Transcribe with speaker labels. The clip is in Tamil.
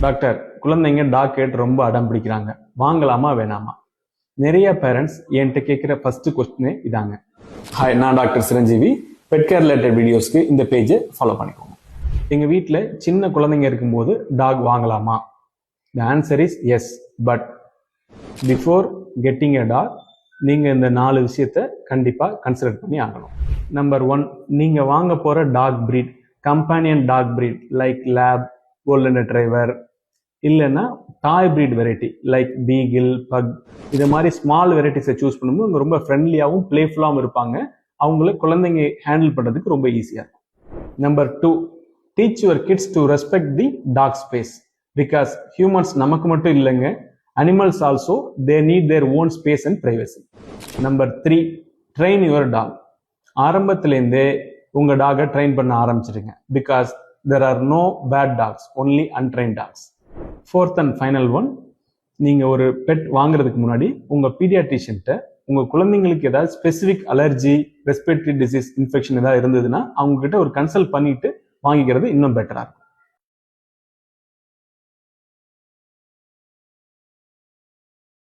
Speaker 1: டாக்டர், குழந்தைங்க டாக் கேட் ரொம்ப அடம் பிடிக்கிறாங்க, வாங்கலாமா வேணாமா? நிறைய பேரண்ட்ஸ் என்கிட்ட கேட்குற ஃபர்ஸ்ட் கொஸ்டினே இதாங்க. ஹாய், நான் doctor Chiranjeevi. Pet care related வீடியோஸ்க்கு இந்த பேஜை ஃபாலோ பண்ணிக்கோங்க. எங்கள் வீட்டில் சின்ன குழந்தைங்க இருக்கும்போது டாக் வாங்கலாமா? The answer is yes. But before getting a dog நீங்கள் இந்த 4 விஷயத்தை கண்டிப்பாக கன்சிடர் பண்ணி ஆகணும். நம்பர் 1, நீங்கள் வாங்க போகிற dog breed companion dog breed like lab, golden retriever, இல்லைன்னா toy breed variety like beagle, pug, இது மாதிரி ஸ்மால் வெரைட்டிஸை சூஸ் பண்ணும்போது அவங்க ரொம்ப ஃப்ரெண்ட்லியாகவும் பிளேஃபுல்லாகவும் இருப்பாங்க. அவங்கள குழந்தைங்க ஹேண்டில் பண்ணுறதுக்கு ரொம்ப ஈஸியாக இருக்கும். Number 2, teach your kids to respect the dog space. Because humans நமக்கு மட்டும் இல்லைங்க, animals also they need their own space and privacy. Number 3, train your dog. ஆரம்பத்திலேருந்தே உங்கள் டாகை ட்ரெயின் பண்ண ஆரம்பிச்சிடுங்க. Because there are no bad dogs, only untrained dogs. Fourth and final one, நீங்க ஒரு பெட் வாங்குறதுக்கு முன்னாடி உங்க பீடியாட்ரிஷியன்ட்ட உங்க குழந்தைங்களுக்கு ஏதாவது specific allergy, respiratory disease, infection ஏதாவது இருந்ததுன்னா அவங்க கிட்ட ஒரு கன்சல்ட் பண்ணிட்டு வாங்கிக்கிறது இன்னும் பெட்டரா இருக்கும்.